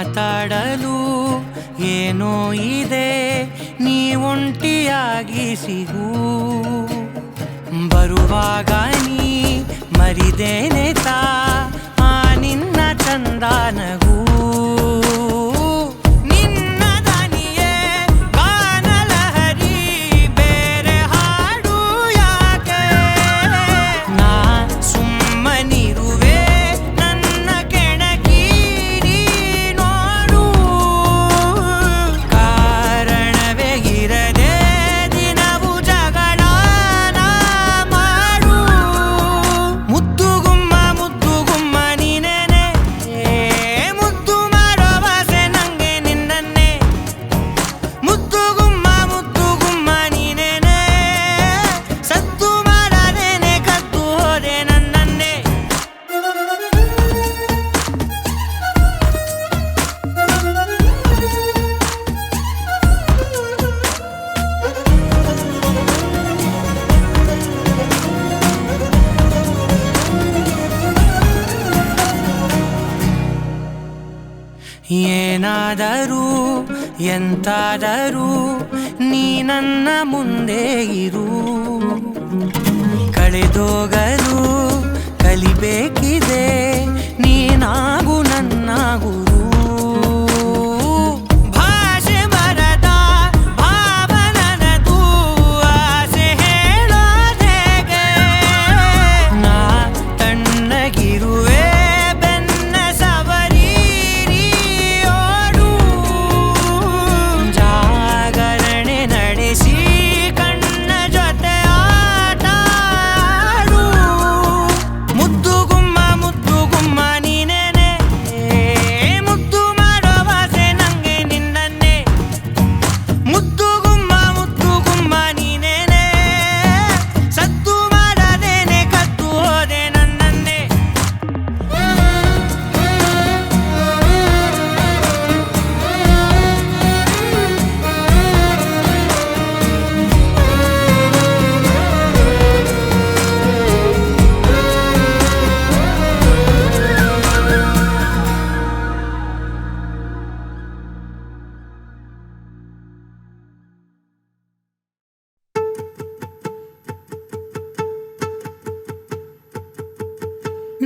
ಮಾತಾಡಲು ಏನೋ ಇದೆ, ನೀ ಒಂಟಿಯಾಗಿ ಸಿಗು. ಬರುವಾಗ ನೀ ಮರಿದೇನೆ ತಾ ಆ ನಿನ್ನ ಚಂದ ನಗು. ಏನಾದರೂ ಎಂತಾದರೂ ನೀ ನನ್ನ ಮುಂದೆ ಇರು. ಕಳೆದೋಗಲು ಕಲಿಬೇಕಿದೆ, ನೀನಾಗು ನನ್ನ ಗುರು. ಭಾಷೆ ಮರದ ಭಾವನದು ಆಸೆ ಹೇಳೋದೇಗೆ, ನಾ ತಣ್ಣಗಿರುವೆ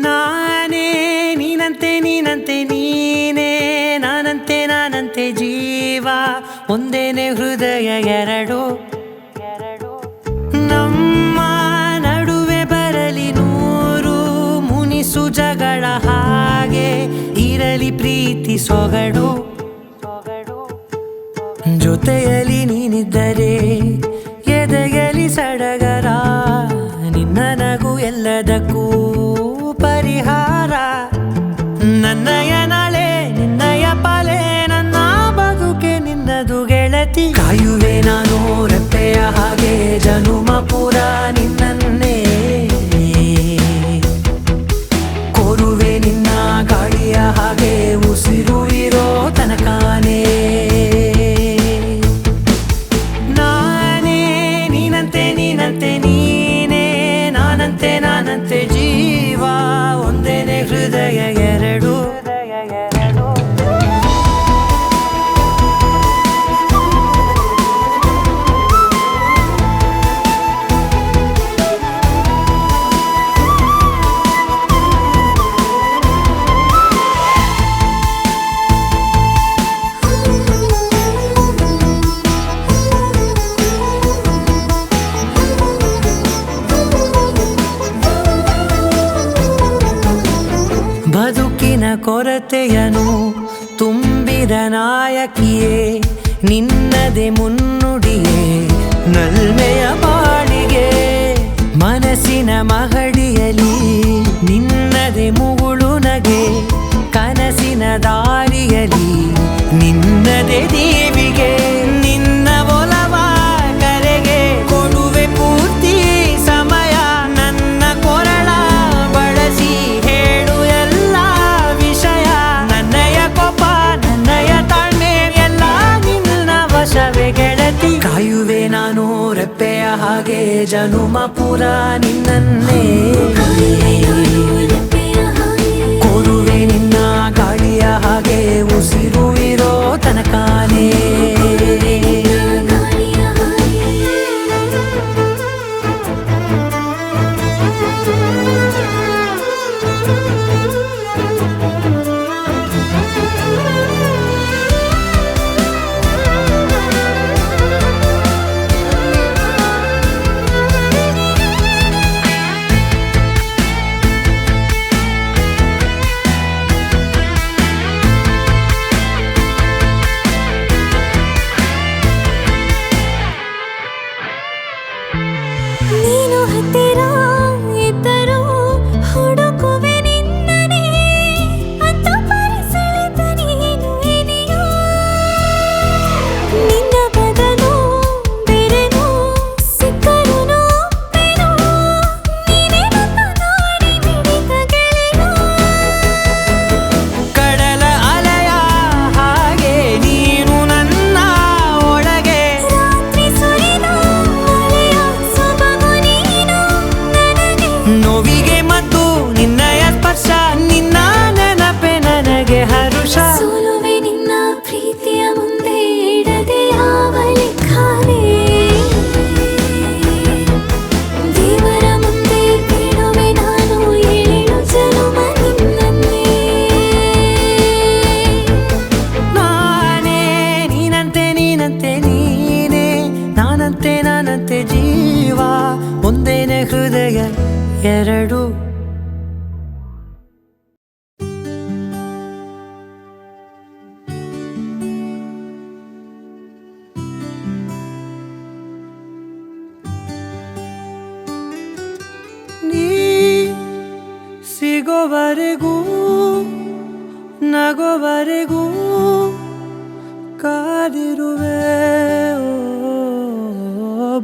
ನಾನೇ ನೀನಂತೆ ನೀನಂತೆ ನೀನೇ, ನಾನಂತೆ ನಾನಂತೆ ಜೀವ ಒಂದೇನೆ ಹೃದಯ ಎರಡು. ನಮ್ಮ ನಡುವೆ ಬರಲಿ ನೂರು ಮುನಿಸು ಜಗಳ, ಹಾಗೆ ಇರಲಿ ಪ್ರೀತಿ ಸೊಗಡು. ಜೊತೆಯಲ್ಲಿ ನೀನಿದ್ದರೆ ಎದೆಯಲಿ ಸಡಗರ, ನಿನ್ನ ನಗು ಎಲ್ಲದಕ್ಕೂ ಪರಿಹಾರ. ನನ್ನಯ ನಾಳೆ ನಿನ್ನಯ ಪಾಲೆ, ನನ್ನ ಬದುಕೆ ನಿನ್ನದು ಗೆಳತಿ. ಕಾಯುವೆ ನಾನು ರೆಪ್ಪೆಯ ಹಾಗೆ ಜನುಮ ಪೂರ ನಿನ್ನನ್ನೇ, ಕೋರುವೆ ನಿನ್ನ ಗಾಳಿಯ ಹಾಗೆ ಉಸಿರು ಇರೋ ತನಕಾನೇ. ನಾನೇ ನೀನಂತೆ ನೀನಂತೆ ನೀನೇ, ನಾನಂತೆ ನಾನಂತೆ ಜೀವ ಒಂದೇನೆ ಹೃದಯ ಎರಡು. ಬದುಕಿನ ಕೊರತೆಯನು ತುಂಬಿದ ನಾಯಕಿಯೇ, ನಿನ್ನದೆ ಮುನ್ನುಡಿಯೇ ನಲ್ಮೆಯ ಬಾಳಿಗೆ. ಮನಸ್ಸಿನ ಮಹಡಿಯಲಿ ನಿನ್ನದೆ ಮುಗುಳು ನಗೆ, ಕನಸಿನ ದಾರಿಯಲಿ ನಿನ್ನದೆ ದೀವಿಗೆ. ನಿನ್ನ ಒಲವ ಕರೆಗೆ ಕೊಡುವೆ ಪೂರ್ತಿ ಸಮಯ, ನನ್ನ ಕೊರಳ ಬಳಸಿ ಹೇಳು ಎಲ್ಲ ವಿಷಯ. ನನ್ನಯ ಕೋಪ ನನ್ನಯ ತಾಳ್ಮೆ ಎಲ್ಲ ನಿನ್ನ ವಶವೇ ಗೆಳತಿ. ಕಾಯುವೆ ನಾನು ರೆಪ್ಪೆಯ ಹಾಗೆ ಜನುಮ ಪುರ ನಿನ್ನನ್ನೇ, ಕೋರುವೆ ನಿನ್ನ ಗಾಳಿಯ ಹಾಗೆ ಉಸಿರು ಸಿಗೋವರೆಗೂ ನಗೋವರೆಗೂ ಕಾದಿರುವೆ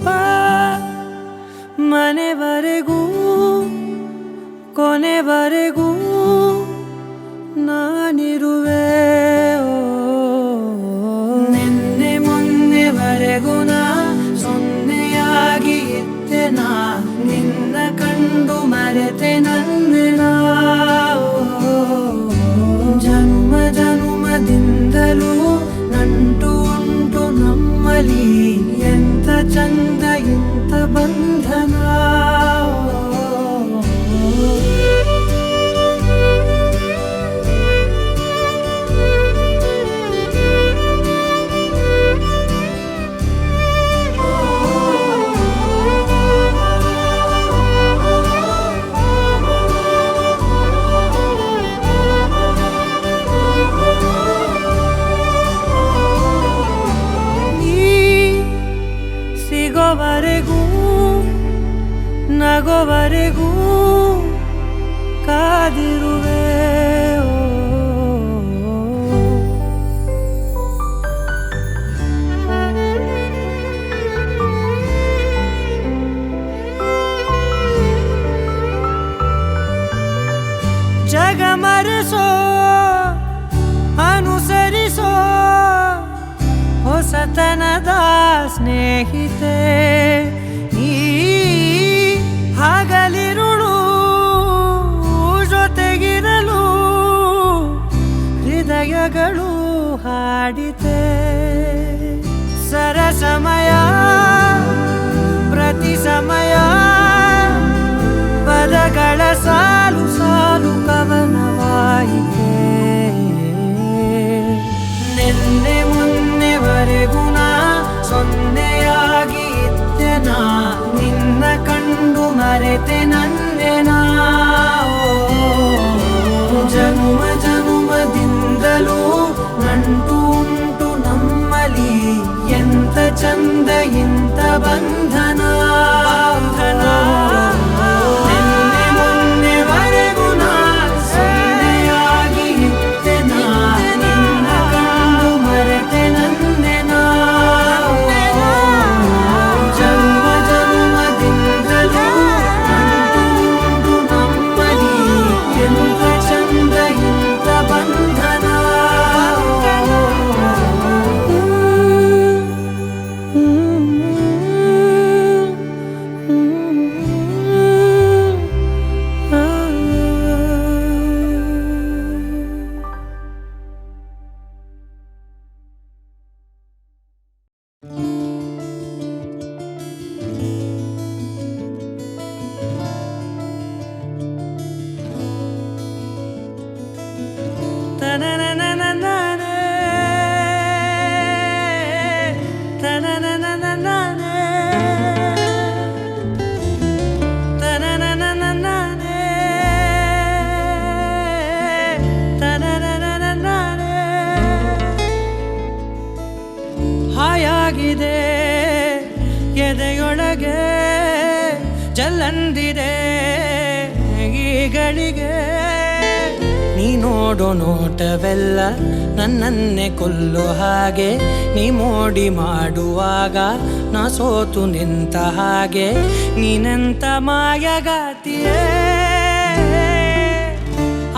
ಬಾ ಮನೆವರೆಗೂ ಕೊನೆವರೆಗೂ ನಾನಿರುವೆ ನಿನ್ನೆ ಮೊನ್ನೆವರೆಗೂ ನಾ ಸೊನ್ನೆಯಾಗಿ ಇದ್ದೆ ನಾ ನಿನ್ನ ಕಂಡು ಮರೆತೆ ನನ್ನೆನ ಜನ್ಮ ಜನುಮದಿಂದಲೂ ನಂಟು ಉಂಟು ನಮ್ಮಲ್ಲಿ ಎಂತ ಚಂದ ಎಂತ ಬಂಧನ ಸಿಗೋವರೆಗೂ ನಗೋವರೆಗೂ ಕಾದಿರುವೆ ಜಗ ಮರೆಸೋ ಅನುಸರಿಸೋ ಹೊಸತನದ ಸ್ನೇಹಿತೆ ಈ ಹಗಲಿರುಳು ಜೊತೆಗಿರಲು ಹೃದಯಗಳು ಹಾಡಿತೆ ಸರಸಮಯ ಪ್ರತಿ ಸಮಯ ಪದಗಳ ಸಾಲು ಸಾಲು ಕವನವಾಯಿತೆ ನಿನ್ನೆ ಮೊನ್ನೆವರೆಗೂ ನಾ ಸೊನ್ನೆಯಾಗಿ ಇದ್ದೆ ನಾ ನಿನ್ನ ಕಂಡು ಮರೆತೆ ನನ್ನೆನ ಜನುಮ ಜನುಮದಿಂದಲೂ ನಂಟು ಉಂಟು ನಮ್ಮಲ್ಲಿ ಎಂತ ಚಂದ ಎಂತ ಬಂಧನ ನಿನ್ನೆ ಮೊನ್ನೆವರೆಗೂ ನಾ ಸೊನ್ನೆಯಾಗಿ ಇದ್ದೆ ನಾ ನಿನ್ನ ಕಂಡು ಮರೆತೆ ನನ್ನೆನ ಜನ್ಮ ಜನ್ಮದಿಂದಲೂ ನಂಟು ಉಂಟು ನಮ್ಮಲ್ಲಿ ಎಂತ ಚಂದ ಎಂತ ಬಂಧನ ಹಾಯಾಗಿದೆ ಎದೆಯೊಳಗೆ ಜಲ್ಲಂದಿದೆ ಈಗಳಿಗೆ ನೀ ನೋಡೋ ನೋಟವೆಲ್ಲ ನನ್ನನ್ನೇ ಕೊಲ್ಲೋ ಹಾಗೆ ನೀ ಮೋಡಿ ಮಾಡುವಾಗ ನಾ ಸೋತು ನಿಂತ ಹಾಗೆ ನೀನಂತ ಮಾಯಗಾತಿಯೇ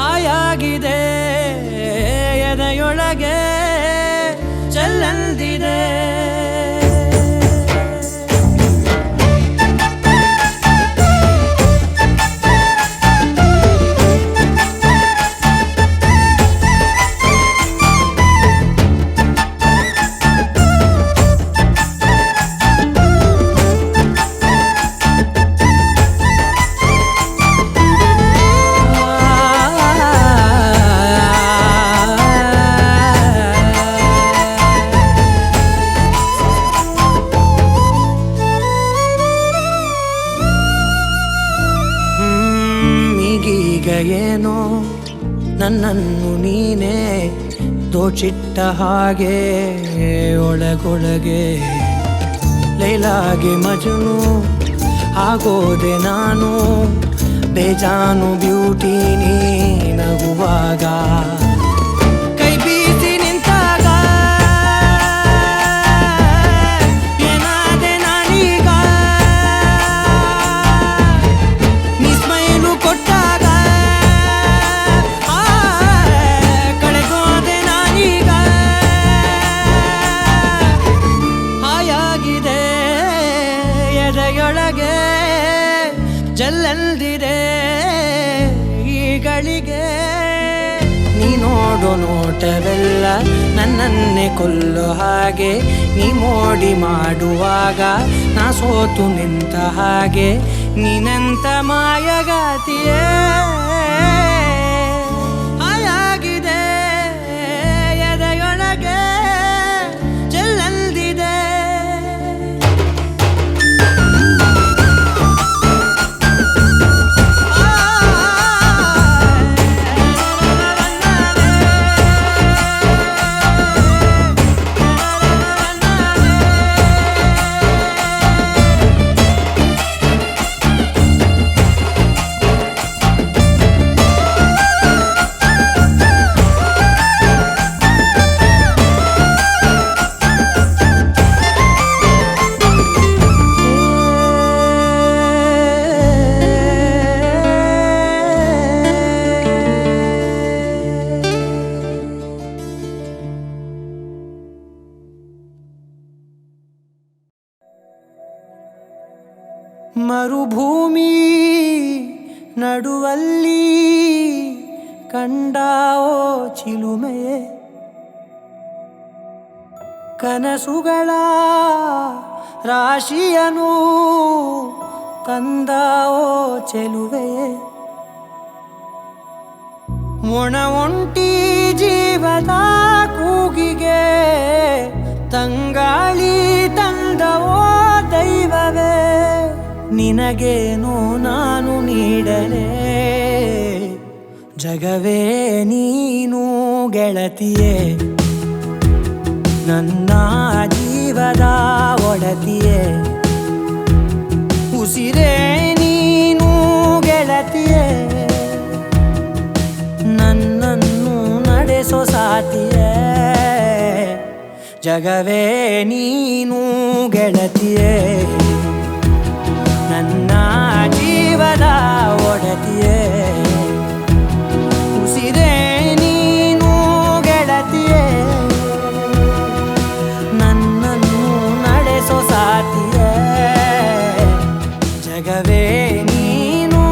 ಹಾಯಾಗಿದೆ ಎದೆಯೊಳಗೆ ಜಲ್ಲಂದಿದೆ ಏನೋ ನನ್ನನ್ನು ನೀನೇ ದೋಚಿಟ್ಟ ಹಾಗೆ ಒಳಗೊಳಗೆ ಲೈಲಾಗೆ ಮಜನು ಆಗೋದೆ ನಾನು ಬೇಜಾನು ಬ್ಯೂಟಿ ಮಿತಿಗಳಿಗೆ ನೀ ನೋಡೋ ನೋಟವೆಲ್ಲ ನನ್ನನ್ನೇ ಕೊಲ್ಲೋ ಹಾಗೆ ನೀ ಮೋಡಿ ಮಾಡುವಾಗ ನಾ ಸೋತು ನಿಂತ ಹಾಗೆ ನೀನಂತ ಮಾಯಗಾತಿಯೇ ಹಾಯಾಗಿದೆ ಎದೆಯೊಳಗೆ ಚೆಲ್ಲಲ್ದಿದೆ ಮರುಭೂಮಿ ನಡುವಲ್ಲಿ ಕಂಡಾವೋ ಚಿಲುಮೆಯೇ ಕನಸುಗಳ ರಾಶಿಯನು ತಂದಾವೋ ಚೆಲುವೆಯೇ ಒಣ ಒಂಟಿ ಜೀವದ ಕೂಗಿಗೆ ತಂಗಾಳಿ ತಂದವೋ ದೈವವೇ ನಿನಗೇನು ನಾನು ನೀಡಲೇ ಜಗವೇ ನೀನು ಗೆಳತಿಯೇ ನನ್ನ ಜೀವದ ಒಡತಿಯೇ ಉಸಿರೇ ನೀನು ಗೆಳತಿಯೇ ನನ್ನನ್ನು ನಡೆಸೋ ಸಾತಿಯೇ ಜಗವೇ ನೀನು ಗೆಳತಿಯೇ ನನ್ನ ಜೀವದ ಒಡತಿಯೇ ಉಸಿರೇ ನೀನು ಗೆಳತಿಯೇ ನನ್ನನ್ನು ನಡೆಸೋ ಸಾತಿಯೇ ಜಗವೇ ನೀನು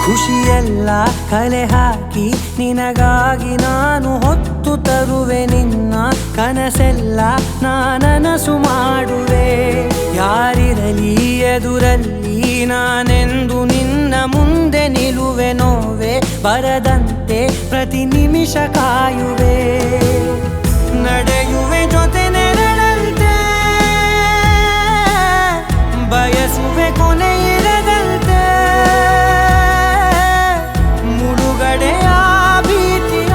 ಖುಷಿಯೆಲ್ಲ ಕಲೆ ಹಾಕಿ ನಿನಗಾಗಿ ನಾನು ಹೊತ್ತು ತರುವೆ ನಿನ್ನ ಕನಸೆಲ್ಲ ನಾನನಸು ಮಾಡುವೆ ಯಾರಿರಲಿ ಎದುರಲ್ಲಿ ನಾನೆಂದು ನಿನ್ನ ಮುಂದೆ ನಿಲ್ಲುವೆ ನೋವೆ ಬರದಂತೆ ಪ್ರತಿ ನಿಮಿಷ ಕಾಯುವೆ ನಡೆಯುವೆ ಜೊತೆ ನೆರಳಂತೆ ಬಯಸುವೆ ಕೊನೆ ಇರದಂತೆ ಮುಳುಗಡೆಯ ಭೀತಿಯ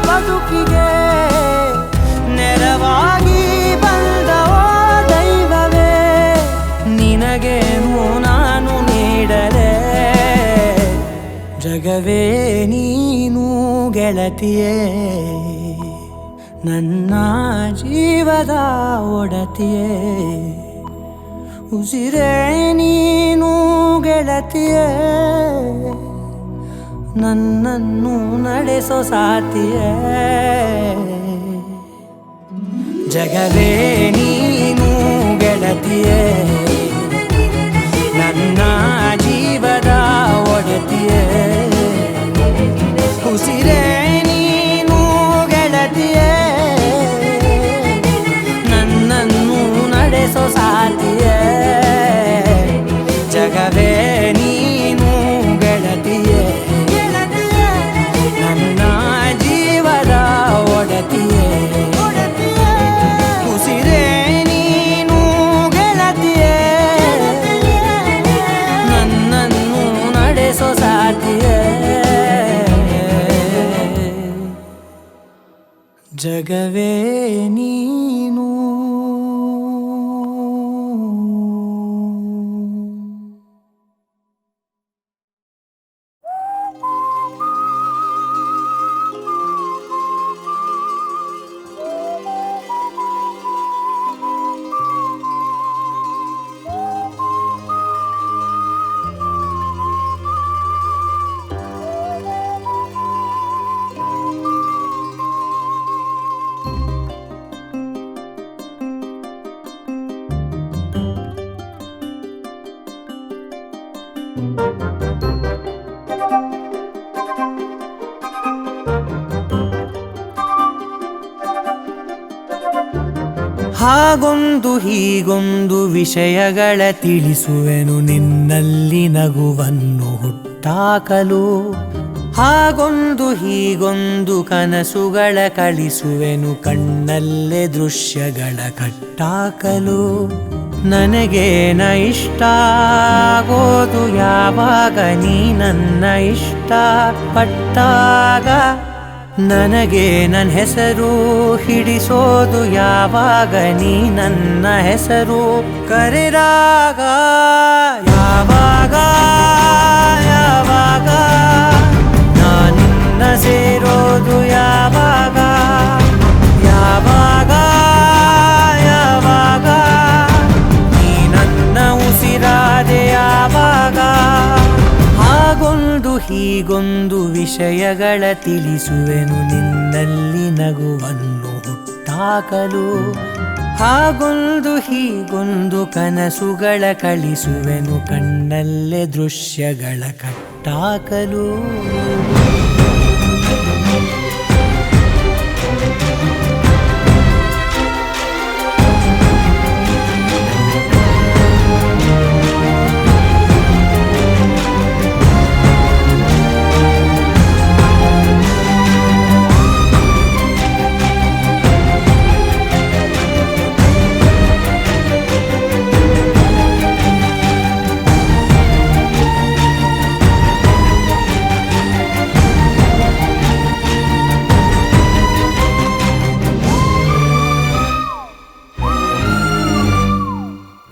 ಬದುಕಿಗೆ ನೆರವಾಗಿ ಬಂದವೋ ದೈವವೇ ನಿನಗೇನು ನಾನು ನೀಡಲೇ ಜಗವೇ ನೀನು ಗೆಳತಿಯೇ ನನ್ನ ಜೀವದ ಒಡತಿಯೇ ಉಸಿರೇ ನೀನು ಗೆಳತಿಯೇ ನನ್ನನ್ನು ನಡೆಸೋ ಸಾತಿಯೇ ಜಗವೇ ನೀನು ಗೆಳತಿಯೇ ನನ್ನ ಜೀವದ ಒಡತಿಯೇ ಉಸಿರೇ ನೀನು ಗೆಳತಿಯೇ ನನ್ನನ್ನು ನಡೆಸೋ ಸಾತಿಯೇ ಜಗವೇ ನೀನು ಗೆಳತಿಯೇ ನನ್ನ ಜೀವದ ಒಡತಿಯೇ ಉಸಿರೇ ನೀನು ಗೆಳತಿಯೇ ಜಗವೇ ನೀನು. ಹಾಗೊಂದು ಹೀಗೊಂದು ವಿಷಯಗಳ ತಿಳಿಸುವೆನು ನಿನ್ನಲ್ಲಿ ನಗುವನ್ನು ಹುಟ್ಟಾಕಲು. ಹಾಗೊಂದು ಹೀಗೊಂದು ಕನಸುಗಳ ಕಳಿಸುವೆನು ಕಣ್ಣಲ್ಲೇ ದೃಶ್ಯಗಳ ಕಟ್ಟಾಕಲು. ನನಗೇನ ಇಷ್ಟ ಆಗೋದು ಯಾವಾಗ ನೀ ನನ್ನ ಇಷ್ಟ ಪಟ್ಟಾಗ. ನನಗೆ ನನ್ನ ಹೆಸರು ಹಿಡಿಸೋದು ಯಾವಾಗ ನೀ ನನ್ನ ಹೆಸರು ಕರೆದಾಗ. ಯಾವಾಗ ಯಾವಾಗ ನಾನಿನ್ನ ಸೇರೋದು ಯಾವಾಗ. ಯಾವಾಗ ಯಾವಾಗ ನೀ ನನ್ನ ಉಸಿರಾದೆ ಯಾವಾಗ. ಹಾಗೊಂದು ಹೀಗೊಂದು ವಿಷಯಗಳ ತಿಳಿಸುವೆನು ನಿನ್ನಲ್ಲಿ ನಗುವನ್ನು ಹುಟ್ಟಾಕಲು. ಹಾಗೊಂದು ಹೀಗೊಂದು ಕನಸುಗಳ ಕಳಿಸುವೆನು ಕಣ್ಣಲ್ಲೇ ದೃಶ್ಯಗಳ ಕಟ್ಟಾಕಲು.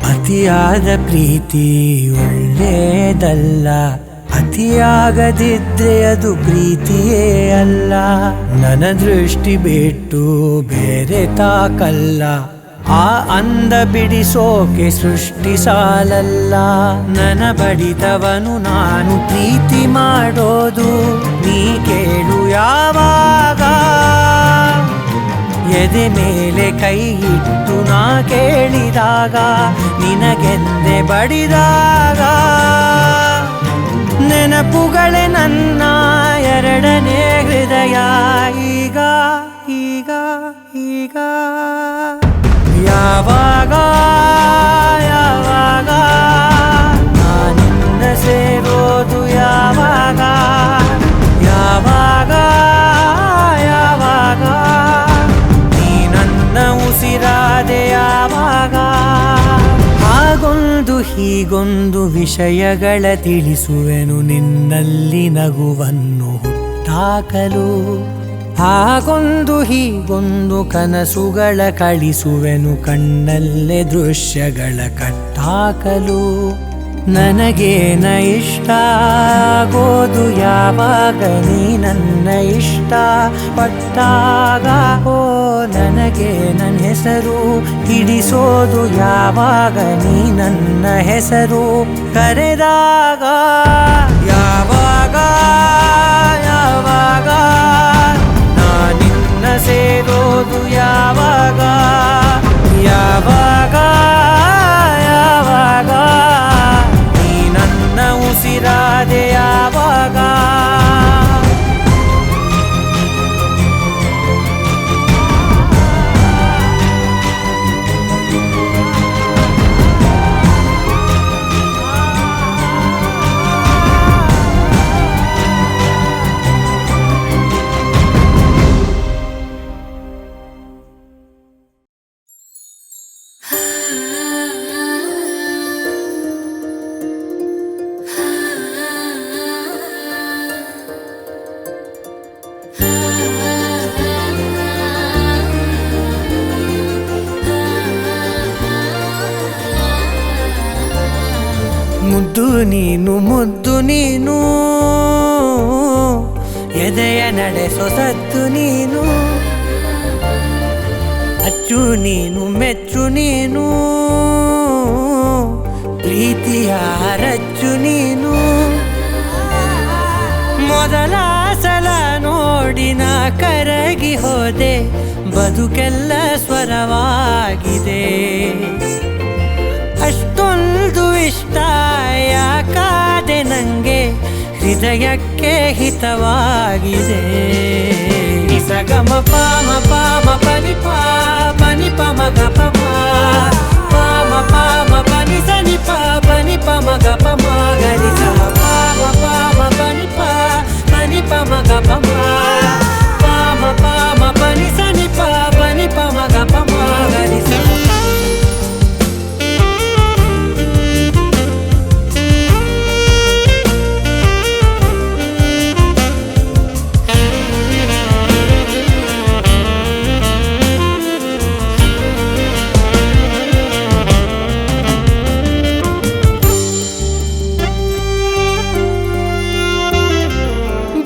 ಅತಿಯಾದ ಪ್ರೀತಿ ಒಳ್ಳೆಯದಲ್ಲ, ಅತಿಯಾಗದಿದ್ರೆ ಅದು ಪ್ರೀತಿಯೇ ಅಲ್ಲ. ನನ್ನ ದೃಷ್ಟಿ ಬಿಟ್ಟು ಬೇರೆ ತಾಕಲ್ಲ, ಆ ಅಂದ ಬಿಡಿಸೋಕೆ ಸೃಷ್ಟಿ ಸಾಲಲ್ಲ. ನನ್ನ ಬಡಿತವನು ನಾನು ಪ್ರೀತಿ ಮಾಡೋದು ನೀ ಕೇಳು ಯಾವಾಗ. ಎದೆ ಮೇಲೆ ಕೈ ಇಟ್ಟು ನಾ ಕೇಳಿದಾಗ ನಿನಗೆಂದೆ ಬಡಿದಾಗ. ನೆನಪುಗಳೇ ನನ್ನ ಎರಡನೇ ಹೃದಯ ಈಗ ಈಗ ಈಗ. ಯಾವಾಗ ಯಾವಾಗ ನಾನಿನ್ನ ಸೇರೋದು ಯಾವಾಗ. ಯಾವಾಗ ಯಾವಾಗ ನೀ ನನ್ನ ಉಸಿರಾದೆ ಯಾವಾಗ. ಹಾಗೊಂದು ಹೀಗೊಂದು ವಿಷಯಗಳ ತಿಳಿಸುವೆನು ನಿನ್ನಲ್ಲಿ ನಗುವನ್ನು ಹುಟ್ಟಾಕಲು. ಹಾಗೊಂದು ಹೀಗೊಂದು ಕನಸುಗಳ ಕಳಿಸುವೆನು ಕಣ್ಣಲ್ಲೇ ದೃಶ್ಯಗಳ ಕಟ್ಟಾಕಲು. ನನಗೇನ ಇಷ್ಟ ಆಗೋದು ಯಾವಾಗ ನೀ ನನ್ನ ಇಷ್ಟ ಪಟ್ಟಾಗ. ಓ ನನಗೆ ನನ್ನ ಹೆಸರು ಹಿಡಿಸೋದು ಯಾವಾಗ ನೀ ನನ್ನ ಹೆಸರು ಕರೆದಾಗ. ಯಾವಾಗ ಯಾವಾಗ ನಾನಿನ್ನ ಸೇರೋದು ಯಾವಾಗ. ಯಾವಾಗ ಯಾವಾಗ ನೀ ನನ್ನ ಉಸಿರಾದೆ ಯಾವಾಗ. ಮುದ್ದು ನೀನು ಮುದ್ದು ನೀನು ಎದೆಯ ನಡೆಸೋ ಸತ್ತು ನೀನು ಅಚ್ಚು ನೀನು ಮೆಚ್ಚು ನೀನು ಪ್ರೀತಿಯ ರಚ್ಚು ನೀನು ಮೊದಲ ಸಲ ನೋಡಿನ ಕರಗಿ ಹೋದೆ ಬದುಕೆಲ್ಲ ಸ್ವರವಾಗಿದೆ ಅಷ್ಟೊಂದು ಇಷ್ಟ ಯಾಕಾದೆ ನಂಗೆ ಹೃದಯಕ್ಕೆ ಹಿತವಾಗಿದೆ ನಿಸಗಮ ಪಾಮ ಪಾಮ ಪನಿ ಪಾ ಪನಿ ಪಮ ಗ ಪಮ ಪಾಮ ಪಾಮ ಪನಿ ಸನಿ ಪಾ ಪನಿ ಪಮ ಗ ಪಮ ಗರಿ ಸಮ ಪಾಮ ಪಾಮ ಪನಿ ಪಾ ಪನಿ ಪಮ ಗ ಪಮ ಪಾಮ ಪಾಮ ಪನಿ ಸನಿ ಪಾ ಪನಿ ಪಮ ಗ ಪಮ ಗರಿ ಸಮ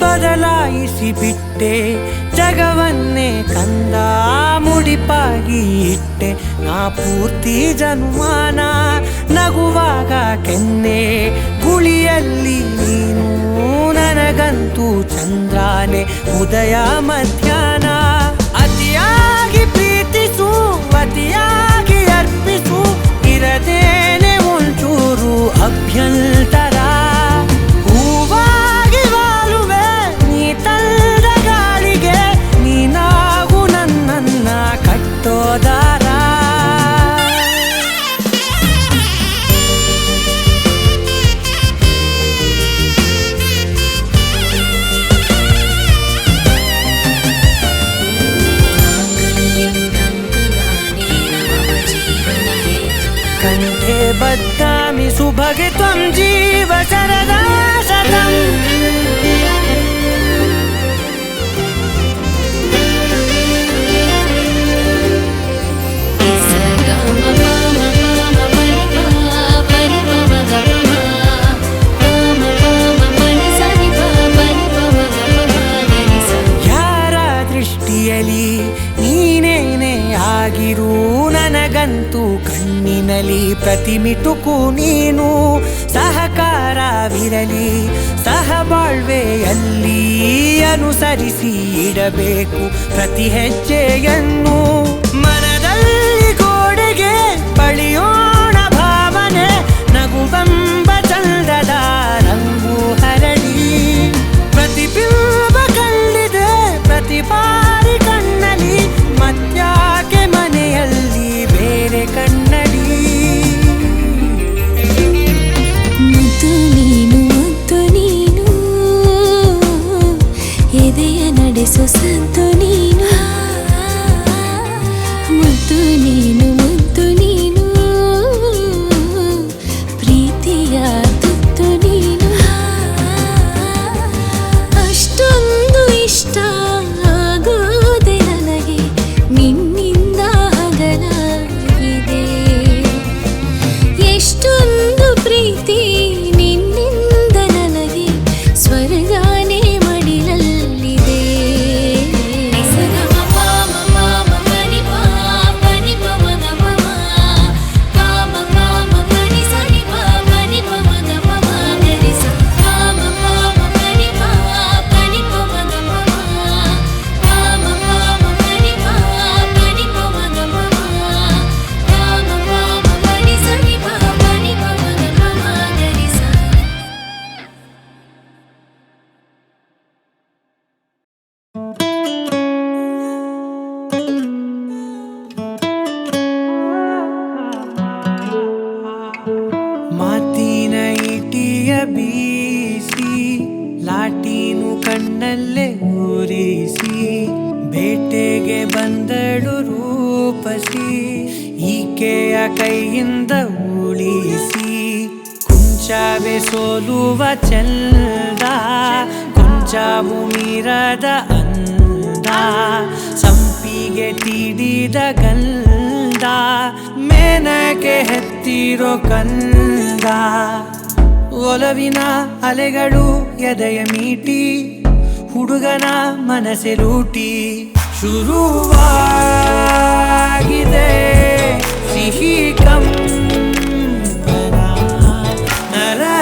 ಬದಲಾಯಿಸಿ ಬಿಟ್ಟೆ ಜಗವನ್ನೇ ಕಂದ ಮುಡಿಪಾಗಿ ಇಟ್ಟೆ ನಾ ಪೂರ್ತಿ ಜನುಮಾನ ನಗುವಾಗ ಕೆನ್ನೆ ಗುಳಿಯಲ್ಲಿ ನೀನು ನನಗಂತೂ ಚಂದ್ರಾನೆ ಉದಯ ಮಧ್ಯಾಹ್ನ ಅತಿಯಾಗಿ ಪ್ರೀತಿಸು ಅತಿಯಾಗಿ ಅರ್ಪಿಸು ಇರದೇನೆ ಒಂಚೂರು ಅಭ್ಯಂತರ ಕಂಠೆ ಬದ್ಧಾಮಿ ಸುಭಗೆ ತ್ವಂ ಜೀವ ಶರದಾ ಶತಂ ಯಾರ ದೃಷ್ಟಿಯಲ್ಲಿ ನೀನೇನೆ ಆಗಿರು ನನಗಂತೂ ಕಣ್ಣಿನಲ್ಲಿ ಪ್ರತಿಮಿಟುಕು ನೀನು ಸಹಕಾರವಿರಲಿ ಸಹಬಾಳ್ವೆಯಲ್ಲಿ ಅನುಸರಿಸಿ ಇಡಬೇಕು ಪ್ರತಿ ಹೆಜ್ಜೆಯನ್ನು ಮನದಲ್ಲಿ ಗೋಡೆಗೆ ಬಳಿಯೋಣ ಭಾವನೆ ನಗುವೆಂಬ ಚಂದದ ರಂಗು ಹರಡಿ ಪ್ರತಿಬಿಂಬ ಕಂಡಿದೆ ಪ್ರತಿ ಬಾರಿ ಕಣ್ಣಲ್ಲಿ ಮತ್ಯಾಕೆ ಮನೆಯಲ್ಲಿ ಬೇರೆ ಕನ್ನಡಿ ಮುದ್ದು ನೀನು ಎದೆಯ ನಡೆಸೋ ಸದ್ದು ನೀನು ಮುದ್ದು ನೀನು ಪ್ರೀತಿಯ ತುತ್ತು ನೀನು ಅಷ್ಟೊಂದು ಇಷ್ಟ ಆಗೋದೆ ನನಗೆ ನಿನ್ನಿಂದ ಹಗಲಾಗಿದೆ ಎಷ್ಟೊಂದು ಪ್ರೀತಿ ನಿನ್ನಿಂದ ನನಗೆ ಸ್ವರ್ಗಾನೇ ಮಡಿಲಲ್ಲಿದೆ ಮಾತಿನ ಇಟಿಯ ಬೀಸಿ ಲಾಟಿನು ಕಣ್ಣಲ್ಲೇ ಊರಿಸಿ ಬೇಟೆಗೆ ಬಂದಳು ರೂಪಸಿ ಈಕೆಯ ಕೈಯಿಂದ ಉಳಿಸಿ ಕುಂಚವೇ ಸೋಲುವ ಚಂದ ಕೊಂಚವು ಮೀರದ ಅಂದ ಸಂಪಿಗೆ ತೀಡಿದ ಗಂಧ ಮೇನಕ್ಕೆ ಹೆತ್ತಿರೋ ಕಂದ ಒಲವಿನ ಅಲೆಗಳು ಎದೆಯ ಮೀಟಿ ಹುಡುಗನ ಮನಸೆ ಲೂಟಿ ಶುರುವಾಗಿದೆ ಸಿಹಿ ಕಂಪನ ನರನಾಡಿಲು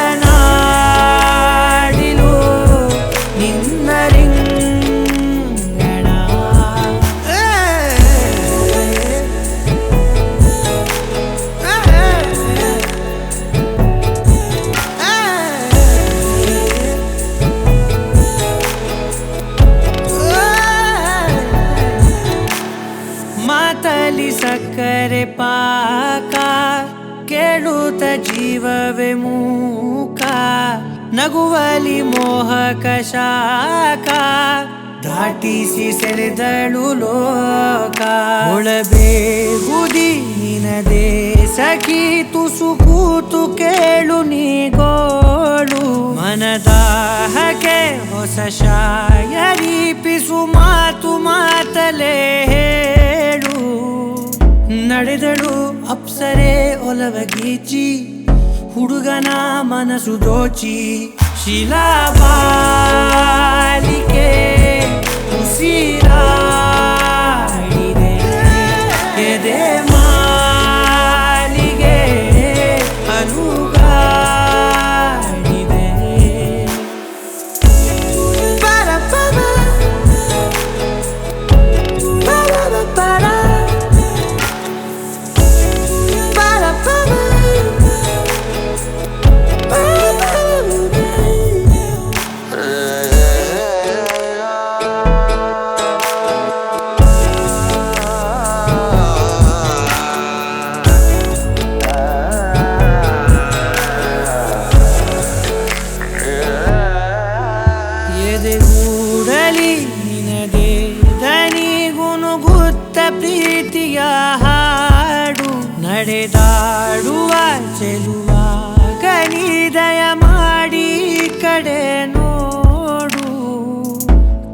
ನಿನ್ನ ರಿಂಗಣ ಮಾತಲಿ ಸಕ್ಕರೆ ಪಾಕ ಕೇಳುತ್ತ ಜೀವವೇ ಮೂಕ ನಗುವಲಿ ಮೋಹಕ ಶಾಖ ದಾಟಿಸಿ ಸೆಳೆದಳು ಲೋಕ ಒಳಬೇಗುದಿ ನಿನದೇ ಸಖಿ ತುಸು ಕೂತು ಕೇಳು ನೀಗೋಳು ಮನದಾಹಕ್ಕೆ ಹೊಸ ಶಾಯರಿ ಪಿಸು ಮಾತು ಮಾತಲೇ ಹೇಳು ನಡೆದಳು ಅಪ್ಸರೆ ಒಲವಗೀಚಿ ಹುಡುಗನ ಮನಸ್ಸು ದೋಚಿ ಶಿಲಾಬಾಲಿಕೆ ಉಸಿರಾಡಿದೆ ಎದೆ ಮಾಲಿಗೆ ಅನುಗಾಡಿದೆ ಎದೆಗೂಡಲಿ ನಿನಗೆ ದನಿ ಗುನುಗುತ್ತ ಪ್ರೀತಿಯ ಹಾಡು ನಡೆದಾಡುವ ಚೆಲುವ ಕನಿದಯ ಮಾಡಿ ಕಡೆ ನೋಡು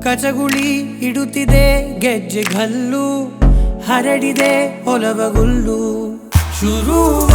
ಕಚಗುಳಿ ಇಡುತ್ತಿದೆ ಗೆಜ್ಜೆಗಲ್ಲು ಹರಡಿದೆ ಒಲವಗುಲ್ಲು ಶುರುವ